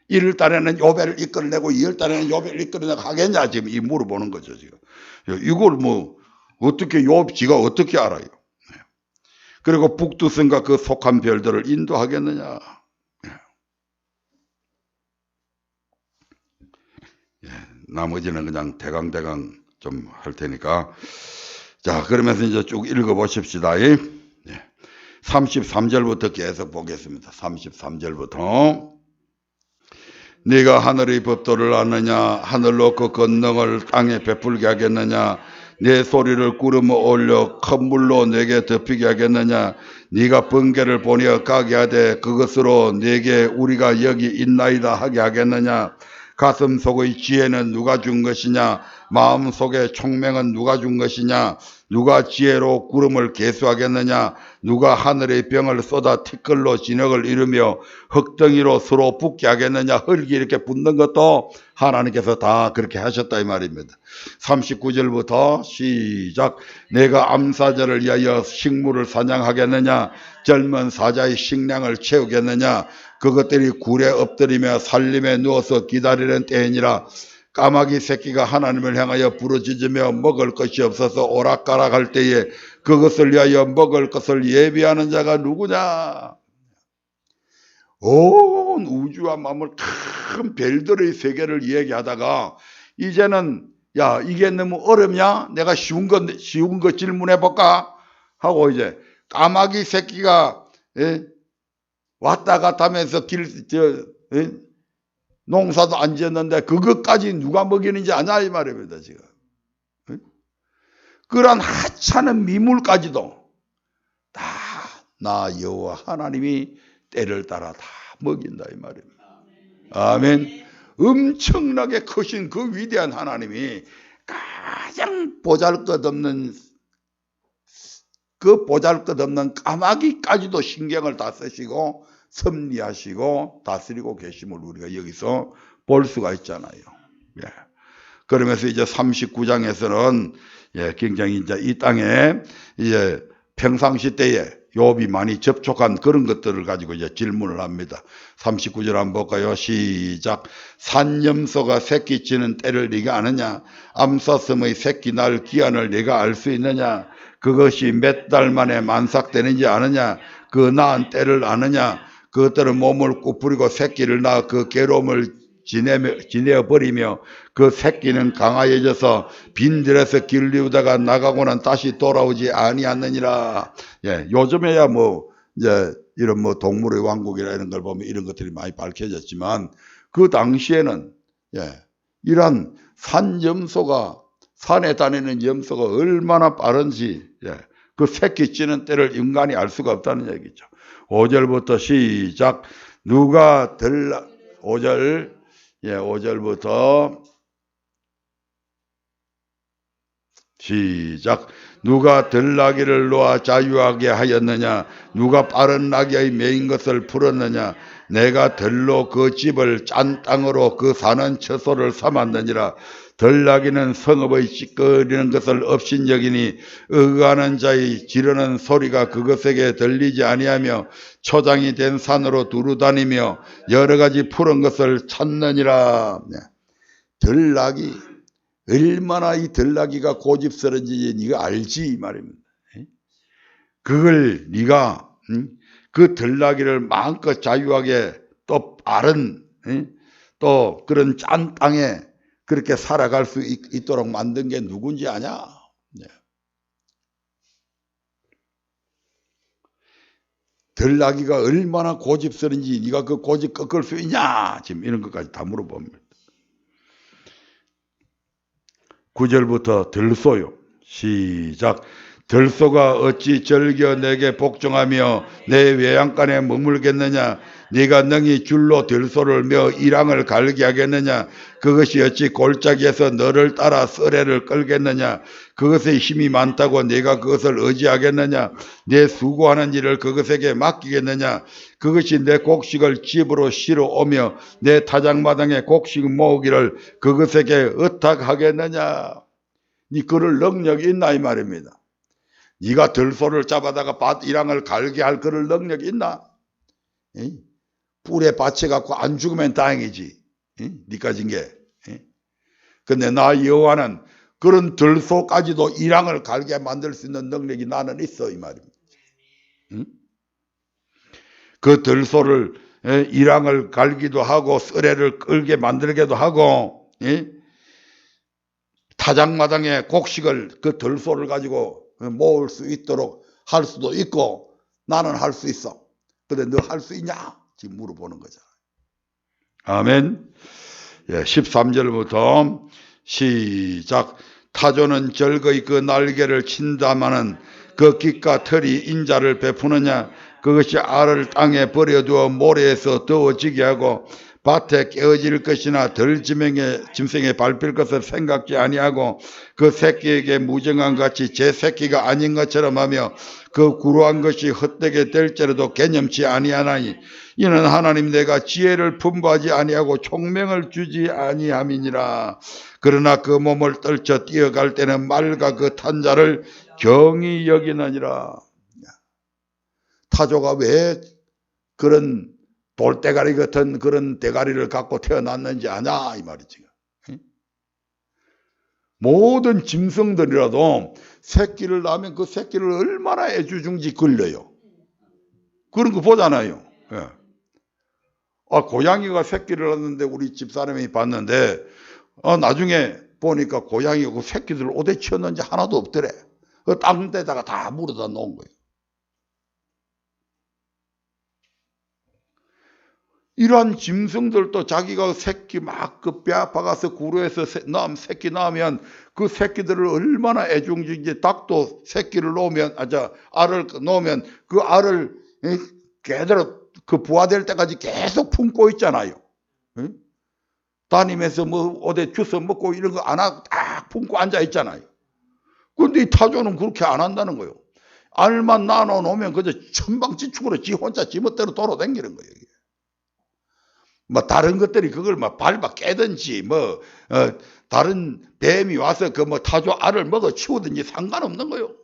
1월달에는 요배를 이끌어내고 2월달에는 요배를 이끌어내고 하겠냐 지금 이 물어보는 거죠. 지금 이걸 뭐 어떻게 지가 어떻게 알아요. 그리고 북두성과 그 속한 별들을 인도하겠느냐. 나머지는 그냥 대강 좀 할 테니까. 자, 그러면서 이제 쭉 읽어보십시다. 33절부터 계속 보겠습니다. 33절부터. 네가 하늘의 법도를 아느냐 하늘로 그 권능을 땅에 베풀게 하겠느냐 내 소리를 구름에 올려 큰 물로 내게 덮이게 하겠느냐 네가 번개를 보내어 가게 하되 그것으로 내게 우리가 여기 있나이다 하게 하겠느냐 가슴 속의 지혜는 누가 준 것이냐 마음 속의 총명은 누가 준 것이냐 누가 지혜로 구름을 계수하겠느냐 누가 하늘의 병을 쏟아 티끌로 진흙을 이루며 흙덩이로 서로 붙게 하겠느냐 흙이 이렇게 붙는 것도 하나님께서 다 그렇게 하셨다 이 말입니다. 39절부터 시작 내가 암사자를 위하여 식물을 사냥하겠느냐 젊은 사자의 식량을 채우겠느냐 그것들이 굴에 엎드리며 살림에 누워서 기다리는 때이니라 까마귀 새끼가 하나님을 향하여 부르짖으며 먹을 것이 없어서 오락가락할 때에 그것을 위하여 먹을 것을 예비하는 자가 누구냐. 온 우주와 만물 큰 별들의 세계를 이야기하다가 이제는 야 이게 너무 어렵냐 내가 쉬운 거 질문해 볼까 하고 이제 까마귀 새끼가 왔다 갔다 하면서 농사도 안 지었는데 그것까지 누가 먹이는지 아냐 이 말입니다. 지금 그런 하찮은 미물까지도 다 나 여호와 하나님이 때를 따라 다 먹인다 이 말입니다. 아멘. 엄청나게 크신 그 위대한 하나님이 가장 보잘것없는 까마귀까지도 신경을 다 쓰시고 섭리하시고 다스리고 계심을 우리가 여기서 볼 수가 있잖아요. 그러면서 이제 39장에서는 굉장히 이제 이 땅에 이제 평상시 때에 욥이 많이 접촉한 그런 것들을 가지고 이제 질문을 합니다. 39절 한번 볼까요? 시작. 산염소가 새끼 치는 때를 네가 아느냐? 암사슴의 새끼 날 기한을 네가 알 수 있느냐? 그것이 몇 달 만에 만삭되는지 아느냐? 그 낳은 때를 아느냐? 그것들은 몸을 꾸부리고 새끼를 낳아 그 괴로움을 지내어 버리며 그 새끼는 강하여져서 빈들에서 길리우다가 나가고는 다시 돌아오지 아니하느니라. 요즘에야 뭐 이제 이런 뭐 동물의 왕국이라 이런 걸 보면 이런 것들이 많이 밝혀졌지만 그 당시에는 이런 산염소가 산에 다니는 염소가 얼마나 빠른지 그 새끼 찌는 때를 인간이 알 수가 없다는 얘기죠. 5절부터 시작. 누가 5절부터 시작. 누가 들나귀를 놓아 자유하게 하였느냐? 누가 빠른 나귀의 메인 것을 풀었느냐? 내가 들로 그 집을 짠 땅으로 그 사는 처소를 삼았느니라. 들나귀는 성읍의 찌꺼리는 것을 업신여기니 의하는 자의 지르는 소리가 그것에게 들리지 아니하며 초장이 된 산으로 두루다니며 여러 가지 푸른 것을 찾느니라. 들나귀 얼마나 이 들나귀가 고집스러운지 네가 알지 이 말입니다. 그걸 네가 그 들나귀를 마음껏 자유하게 또 빠른 또 그런 짠 땅에 그렇게 살아갈 수 있도록 만든 게 누군지 아냐? 들나귀가 얼마나 고집스러운지 네가 그 고집 꺾을 수 있냐? 지금 이런 것까지 다 물어봅니다. 9절부터 들소요. 시작. 들소가 어찌 절겨 내게 복종하며 내 외양간에 머물겠느냐. 네가 능히 줄로 들소를 며 이랑을 갈게 하겠느냐. 그것이 어찌 골짜기에서 너를 따라 썰애를 끌겠느냐. 그것에 힘이 많다고 네가 그것을 의지하겠느냐. 내 수고하는 일을 그것에게 맡기겠느냐. 그것이 내 곡식을 집으로 실어 오며 내 타작마당에 곡식 모으기를 그것에게 의탁하겠느냐. 네 그럴 능력이 있나 이 말입니다. 네가 들소를 잡아다가 밭 이랑을 갈게 할 그럴 능력이 있나? 뿔에 받쳐갖고 안 죽으면 다행이지. 네가 진 게. 근데 나 여호와는 그런 들소까지도 이랑을 갈게 만들 수 있는 능력이 나는 있어 이 말입니다. 그 들소를 이랑을 갈기도 하고 썰애를 끌게 만들게도 하고 타작마당에 곡식을 그 들소를 가지고 모을 수 있도록 할 수도 있고 나는 할 수 있어. 근데 너 할 수 있냐? 지금 물어보는 거잖아. 아멘. 13절부터 시작. 타조는 절거이 그 날개를 친다마는 그 깃과 털이 인자를 베푸느냐. 그것이 알을 땅에 버려두어 모래에서 더워지게 하고 밭에 깨어질 것이나 덜 짐승에 밟힐 것을 생각지 아니하고 그 새끼에게 무정한 같이 제 새끼가 아닌 것처럼 하며 그 구루한 것이 헛되게 될지라도 개념치 아니하나니 이는 하나님 내가 지혜를 분부하지 아니하고 총명을 주지 아니함이니라. 그러나 그 몸을 떨쳐 뛰어갈 때는 말과 그 탄자를 경히 여기느니라. 타조가 왜 그런 돌대가리 같은 그런 대가리를 갖고 태어났는지 아냐 이 말이지. 모든 짐승들이라도 새끼를 낳으면 그 새끼를 얼마나 애주중지 걸려요. 그런 거 보잖아요. 고양이가 새끼를 낳았는데 우리 집사람이 봤는데 나중에 보니까 고양이가 그 새끼들 어디 치웠는지 하나도 없더래. 그 땅에다가 다 물어다 놓은 거예요. 이러한 짐승들도 자기가 새끼 막 그 뼈 박아서 구루에서 새끼 낳으면 그 새끼들을 얼마나 애중지게 닭도 새끼를 놓으면 알을 놓으면 그 알을 걔대로 그 부화될 때까지 계속 품고 있잖아요. 다니면서 뭐 어디 주워 먹고 이런 거 안 하고 딱 품고 앉아 있잖아요. 그런데 이 타조는 그렇게 안 한다는 거예요. 알만 나눠 놓으면 그저 천방지축으로 지 혼자 지멋대로 돌아다니는 거예요. 뭐 다른 것들이 그걸 막 밟아 깨든지 뭐 다른 뱀이 와서 그 뭐 타조 알을 먹어 치우든지 상관없는 거요.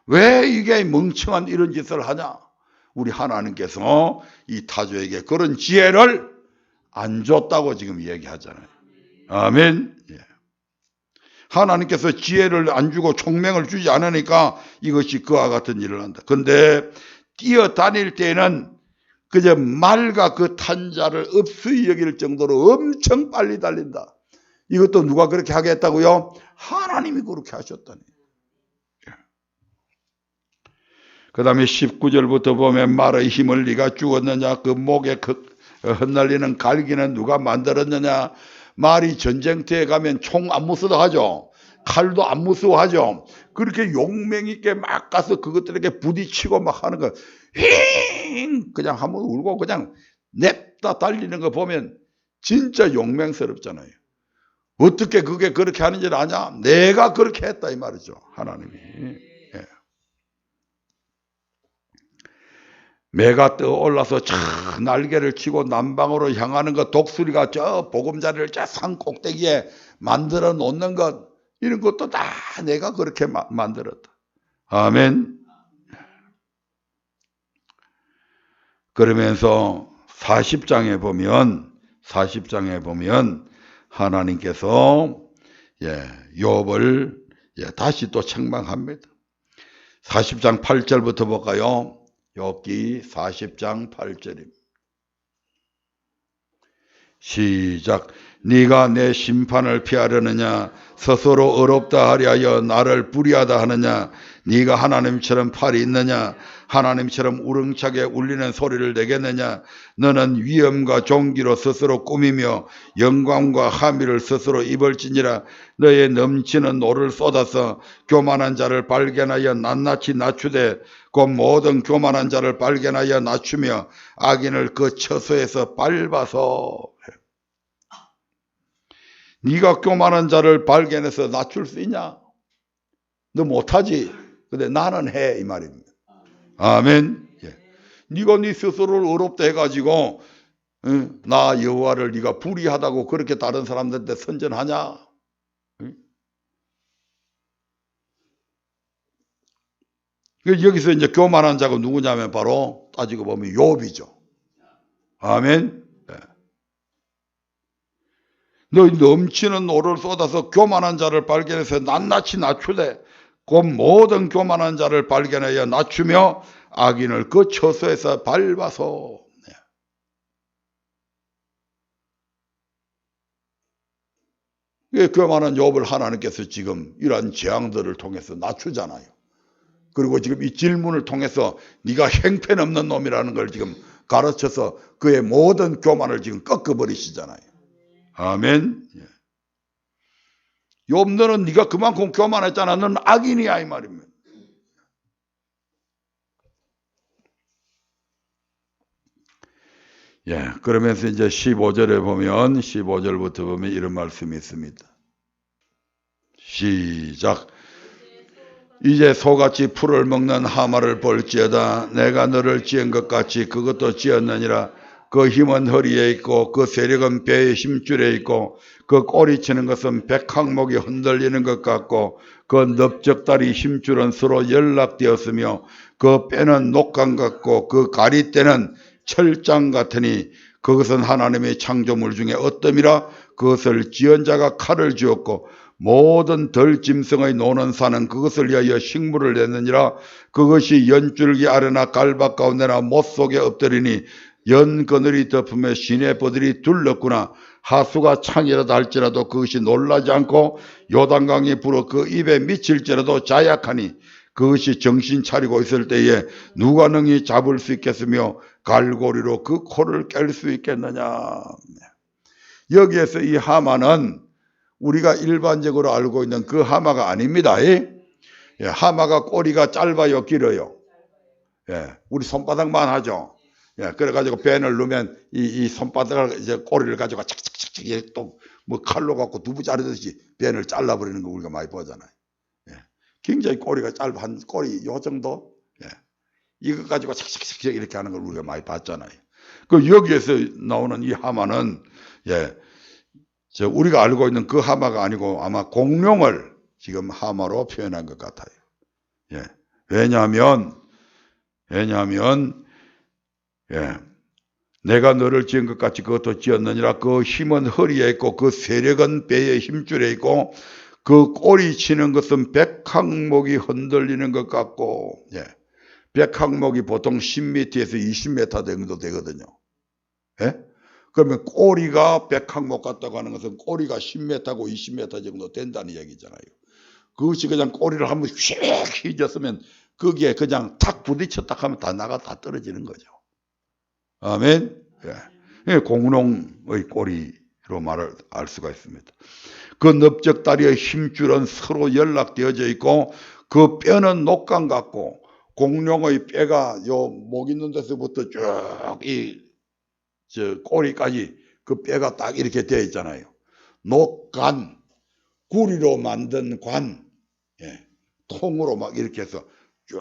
왜 이게 멍청한 이런 짓을 하냐? 우리 하나님께서 이 타조에게 그런 지혜를 안 줬다고 지금 얘기하잖아요. 아멘. 하나님께서 지혜를 안 주고 총명을 주지 않으니까 이것이 그와 같은 일을 한다. 근데 뛰어다닐 때는 그저 말과 그 탄자를 없이 여길 정도로 엄청 빨리 달린다. 이것도 누가 그렇게 하겠다고요? 하나님이 그렇게 하셨다니. 그 다음에 19절부터 보면 말의 힘을 네가 주었느냐. 그 목에 흩날리는 갈기는 누가 만들었느냐. 말이 전쟁터에 가면 총 안 무서워하죠. 칼도 안 무서워하죠. 그렇게 용맹 있게 막 가서 그것들에게 부딪히고 막 하는 거 그냥 한번 울고 그냥 냅다 달리는 거 보면 진짜 용맹스럽잖아요. 어떻게 그게 그렇게 하는지를 아냐? 내가 그렇게 했다 이 말이죠. 하나님이. 매가 떠올라서 저 날개를 치고 남방으로 향하는 것, 독수리가 저 보금자리를 저 산 꼭대기에 만들어 놓는 것, 이런 것도 다 내가 그렇게 만들었다. 아멘. 그러면서 40장에 보면 하나님께서 욥을 다시 또 책망합니다. 40장 8절부터 볼까요? 욥기 40장 8절입니다. 시작. 네가 내 심판을 피하려느냐? 스스로 어렵다 하려 나를 불의하다 하느냐? 네가 하나님처럼 팔이 있느냐? 하나님처럼 우렁차게 울리는 소리를 내겠느냐? 너는 위엄과 존귀로 스스로 꾸미며 영광과 함의를 스스로 입을지니라. 너의 넘치는 노를 쏟아서 교만한 자를 발견하여 낱낱이 낮추되 곧 모든 교만한 자를 발견하여 낮추며 악인을 그 처소에서 밟아서. 네가 교만한 자를 발견해서 낮출 수 있냐? 너 못하지. 근데 나는 해, 이 말입니다. 아멘. 예. 네가 네 스스로를 어렵다 해가지고 나 여호와를 네가 불의하다고 그렇게 다른 사람들한테 선전하냐? 여기서 이제 교만한 자가 누구냐면 바로 따지고 보면 욥이죠. 아멘. 예. 너 넘치는 노를 쏟아서 교만한 자를 발견해서 낱낱이 낮추되 곧 모든 교만한 자를 발견하여 낮추며 악인을 그 처소에서 밟아서. 교만한 욥을 하나님께서 지금 이러한 재앙들을 통해서 낮추잖아요. 그리고 지금 이 질문을 통해서 네가 형편없는 놈이라는 걸 지금 가르쳐서 그의 모든 교만을 지금 꺾어버리시잖아요. 아멘. 욥 너는 네가 그만큼 교만했잖아. 너는 악인이야 이 말입니다. 예, 그러면서 이제 15절에 보면 15절부터 보면 이런 말씀이 있습니다. 시작. 이제 소같이 풀을 먹는 하마를 볼지어다. 내가 너를 지은 것 같이 그것도 지었느니라. 그 힘은 허리에 있고 그 세력은 배의 힘줄에 있고 그 꼬리치는 것은 백항목이 흔들리는 것 같고 그 넓적다리 힘줄은 서로 연락되었으며 그 뼈는 녹강 같고 그 가리대는 철장 같으니 그것은 하나님의 창조물 중에 어떠미라. 그것을 지은 자가 칼을 쥐었고 모든 덜짐승의 노는 산은 그것을 위하여 식물을 냈느니라. 그것이 연줄기 아래나 갈박 가운데나 못 속에 엎드리니 연그늘이 덮으며 시내버들이 둘렀구나. 하수가 창이라도 할지라도 그것이 놀라지 않고 요단강이 불어 그 입에 미칠지라도 자약하니 그것이 정신 차리고 있을 때에 누가 능히 잡을 수 있겠으며 갈고리로 그 코를 깰 수 있겠느냐. 여기에서 이 하마는 우리가 일반적으로 알고 있는 그 하마가 아닙니다. 하마가 꼬리가 짧아요, 길어요? 우리 손바닥만 하죠. 그래가지고 벤을 넣으면 이 손바닥을 이제 꼬리를 가지고 착착착착 또 뭐 칼로 갖고 두부 자르듯이 벤을 잘라버리는 거 우리가 많이 보잖아요. 굉장히 꼬리가 짧아 한 꼬리 요 정도. 이거 가지고 착착착 이렇게 하는 걸 우리가 많이 봤잖아요. 그 여기에서 나오는 이 하마는 우리가 알고 있는 그 하마가 아니고 아마 공룡을 지금 하마로 표현한 것 같아요. 왜냐하면 내가 너를 지은 것 같이 그것도 지었느니라. 그 힘은 허리에 있고 그 세력은 배의 힘줄에 있고 그 꼬리 치는 것은 백항목이 흔들리는 것 같고. 백항목이 보통 10m에서 20m 정도 되거든요. 그러면 꼬리가 백항목 같다고 하는 것은 꼬리가 10m고 20m 정도 된다는 얘기잖아요. 그것이 그냥 꼬리를 한번 휙 휘졌으면 거기에 그냥 탁 부딪혔다 하면 다 나가 다 떨어지는 거죠. 아멘. 공룡의 꼬리로 말을 알 수가 있습니다. 그 넓적다리의 힘줄은 서로 연락되어져 있고 그 뼈는 녹강 같고 공룡의 뼈가 요 목 있는 데서부터 쭉 저 꼬리까지 그 뼈가 딱 이렇게 되어 있잖아요. 녹간, 구리로 만든 관, 통으로 막 이렇게 해서 쭉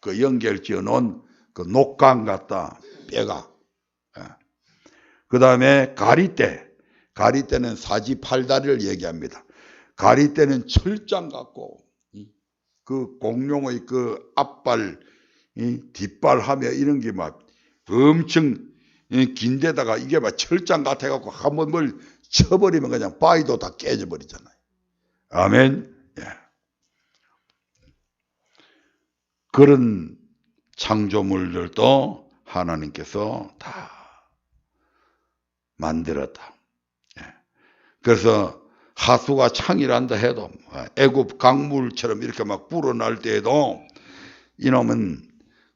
그 연결 지어 놓은 그 녹강 같다, 뼈가. 그 다음에 가리대는 사지팔다리를 얘기합니다. 가리대는 철장 같고 그 공룡의 그 앞발, 뒷발 하며 이런 게 막 엄청 긴데다가 이게 막 철장 같아갖고 한번 뭘 쳐버리면 그냥 바위도 다 깨져버리잖아요. 아멘. 그런 창조물들도 하나님께서 다 만들었다. 그래서 하수가 창이란다 해도 애굽 강물처럼 이렇게 막 불어날 때에도 이놈은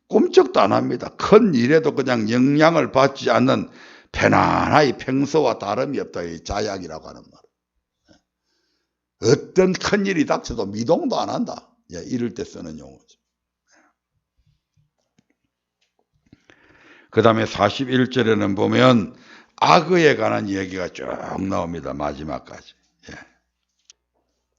꼼짝도 안 합니다. 큰 일에도 그냥 영향을 받지 않는 편안하게 평소와 다름이 없다. 이 자약이라고 하는 말. 어떤 큰 일이 닥쳐도 미동도 안 한다. 이럴 때 쓰는 용어죠. 그 다음에 41절에는 보면 악의에 관한 얘기가 쭉 나옵니다. 마지막까지.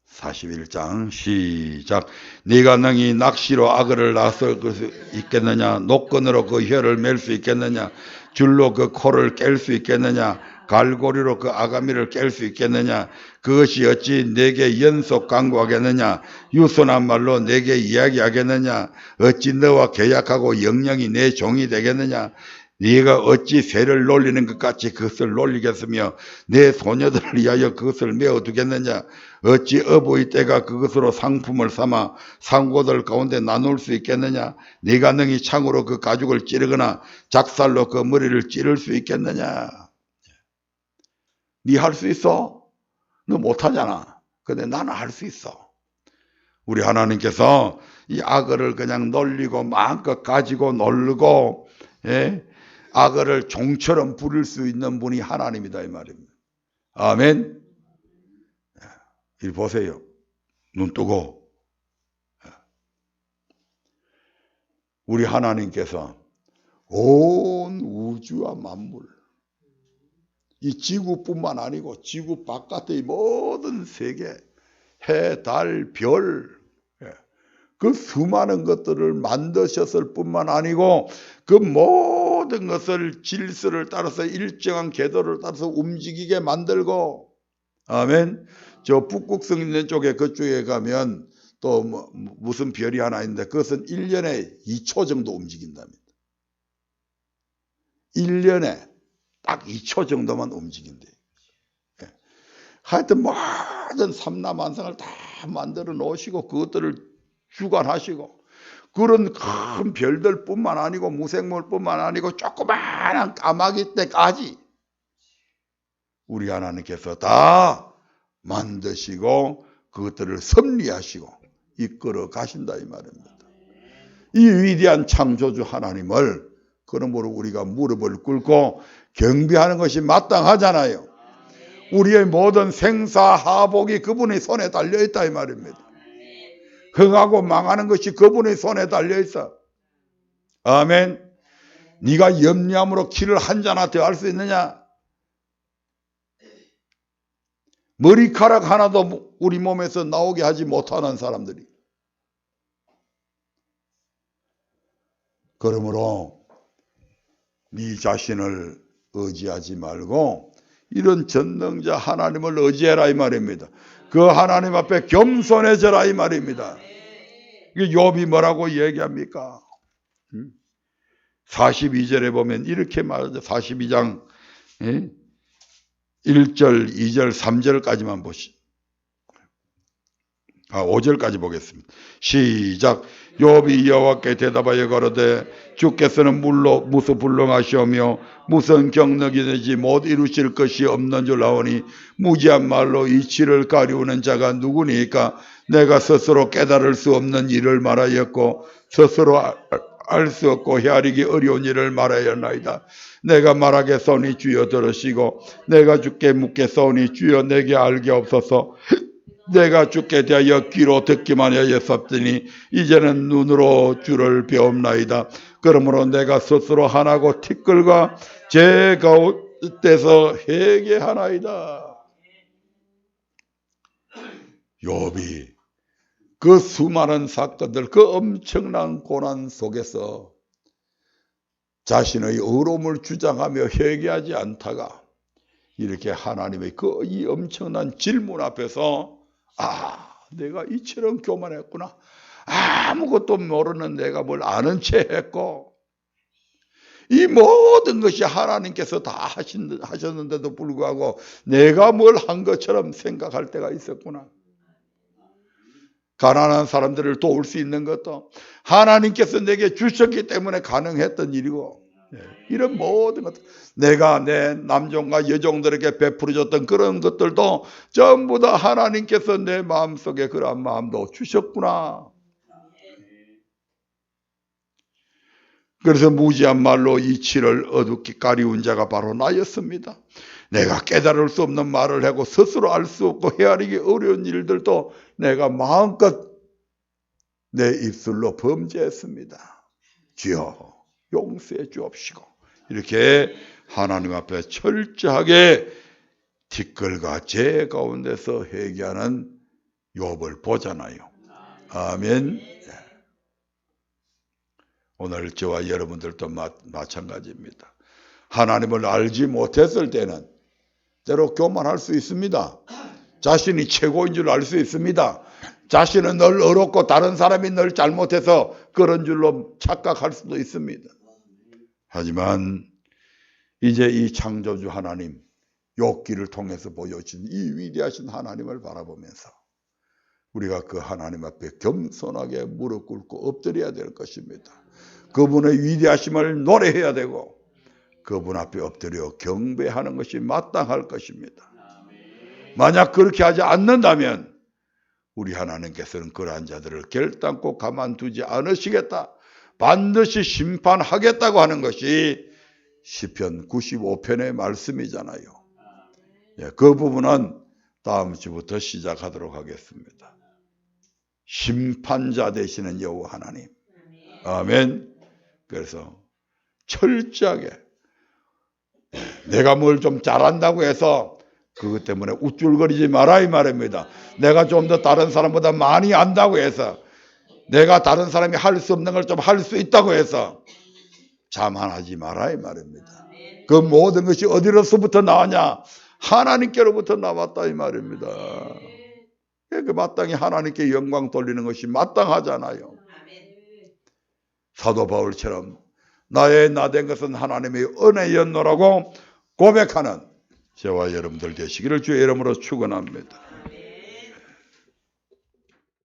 41장 시작. 네가 능히 낚시로 악어를 낚을 수 있겠느냐? 노끈으로 그 혀를 맬 수 있겠느냐? 줄로 그 코를 깰 수 있겠느냐? 갈고리로 그 아가미를 깰 수 있겠느냐? 그것이 어찌 내게 연속 강구하겠느냐? 유순한 말로 내게 이야기하겠느냐? 어찌 너와 계약하고 영영이 내 종이 되겠느냐? 네가 어찌 새를 놀리는 것 같이 그것을 놀리겠으며 내 소녀들을 위하여 그것을 메어두겠느냐? 어찌 어버이 때가 그것으로 상품을 삼아 상고들 가운데 나눌 수 있겠느냐? 네가 능히 창으로 그 가죽을 찌르거나 작살로 그 머리를 찌를 수 있겠느냐? 네 할 수 있어? 너 못하잖아. 근데 나는 할 수 있어. 우리 하나님께서 이 악어를 그냥 놀리고 마음껏 가지고 놀고 악어를 종처럼 부릴 수 있는 분이 하나님이다 이 말입니다. 아멘. 이 보세요. 눈 뜨고 우리 하나님께서 온 우주와 만물 이 지구뿐만 아니고 지구 바깥의 모든 세계 해, 달, 별 그 수많은 것들을 만드셨을 뿐만 아니고 그 모든 것을 질서를 따라서 일정한 궤도를 따라서 움직이게 만들고 아멘. 저 북극성 있는 쪽에 그쪽에 가면 또 무슨 별이 하나 있는데 그것은 1년에 2초 정도 움직인답니다. 1년에 딱 2초 정도만 움직인대. 하여튼 모든 삼라만상을 다 만들어 놓으시고 그것들을 주관하시고 그런 큰 별들뿐만 아니고 무생물뿐만 아니고 조그마한 까마귀 때까지 우리 하나님께서 다 만드시고 그것들을 섭리하시고 이끌어 가신다 이 말입니다. 이 위대한 창조주 하나님을 그러므로 우리가 무릎을 꿇고 경배하는 것이 마땅하잖아요. 우리의 모든 생사하복이 그분의 손에 달려있다 이 말입니다. 흥하고 망하는 것이 그분의 손에 달려있어. 아멘. 네가 염려함으로 키를 한 잔나 더 할 수 있느냐? 머리카락 하나도 우리 몸에서 나오게 하지 못하는 사람들이. 그러므로 네 자신을 의지하지 말고 이런 전능자 하나님을 의지해라 이 말입니다. 그 하나님 앞에 겸손해져라 이 말입니다. 욥이 뭐라고 얘기합니까? 42절에 보면 이렇게 말하죠. 42장 1절, 2절, 3절까지만 보시죠. 5절까지 보겠습니다. 시작. 욥이 여호와께 대답하여 가로되 주께서는 물로 무소불능하시오며 무슨 경력이 되지 못 이루실 것이 없는 줄 아오니 무지한 말로 이치를 가리우는 자가 누구니까? 내가 스스로 깨달을 수 없는 일을 말하였고 스스로 알 수 없고 헤아리기 어려운 일을 말하였나이다. 내가 말하겠사오니 주여 들으시고 내가 주께 묻겠사오니 주여 내게 알게 없소서. 내가 주께 대하여 귀로 듣기만 하였었더니 이제는 눈으로 주를 배움나이다. 그러므로 내가 스스로 하나고 티끌과 제 가운데서 회개하나이다. 욥이 그 수많은 사건들, 그 엄청난 고난 속에서 자신의 의로움을 주장하며 회개하지 않다가 이렇게 하나님의 그 이 엄청난 질문 앞에서 내가 이처럼 교만했구나. 아무것도 모르는 내가 뭘 아는 채 했고 이 모든 것이 하나님께서 다 하셨는데도 불구하고 내가 뭘 한 것처럼 생각할 때가 있었구나. 가난한 사람들을 도울 수 있는 것도 하나님께서 내게 주셨기 때문에 가능했던 일이고 이런 모든 것, 내가 내 남종과 여종들에게 베풀어줬던 그런 것들도 전부 다 하나님께서 내 마음속에 그러한 마음도 주셨구나. 그래서 무지한 말로 이치를 어둡게 가리운 자가 바로 나였습니다. 내가 깨달을 수 없는 말을 하고 스스로 알 수 없고 헤아리기 어려운 일들도 내가 마음껏 내 입술로 범죄했습니다. 주여 용서해 주옵시고, 이렇게 하나님 앞에 철저하게 티끌과 재 가운데서 회개하는 욥을 보잖아요. 아멘. 오늘 저와 여러분들도 마찬가지입니다. 하나님을 알지 못했을 때는 때로 교만할 수 있습니다. 자신이 최고인 줄 알 수 있습니다. 자신은 늘 어렵고 다른 사람이 늘 잘못해서 그런 줄로 착각할 수도 있습니다. 하지만 이제 이 창조주 하나님, 욥기를 통해서 보여주신 이 위대하신 하나님을 바라보면서 우리가 그 하나님 앞에 겸손하게 무릎 꿇고 엎드려야 될 것입니다. 그분의 위대하심을 노래해야 되고 그분 앞에 엎드려 경배하는 것이 마땅할 것입니다. 만약 그렇게 하지 않는다면 우리 하나님께서는 그러한 자들을 결단코 가만두지 않으시겠다, 반드시 심판하겠다고 하는 것이 시편 95편의 말씀이잖아요. 그 부분은 다음 주부터 시작하도록 하겠습니다. 심판자 되시는 여호와 하나님. 아멘. 그래서 철저하게 내가 뭘 좀 잘한다고 해서 그것 때문에 우쭐거리지 마라 이 말입니다. 내가 좀 더 다른 사람보다 많이 안다고 해서, 내가 다른 사람이 할 수 없는 걸 좀 할 수 있다고 해서 자만하지 마라 이 말입니다. 그 모든 것이 어디로서부터 나왔냐? 하나님께로부터 나왔다 이 말입니다. 그 마땅히 하나님께 영광 돌리는 것이 마땅하잖아요. 사도 바울처럼 나의 나된 것은 하나님의 은혜였노라고 고백하는 저와 여러분들 되시기를 주의 이름으로 축원합니다.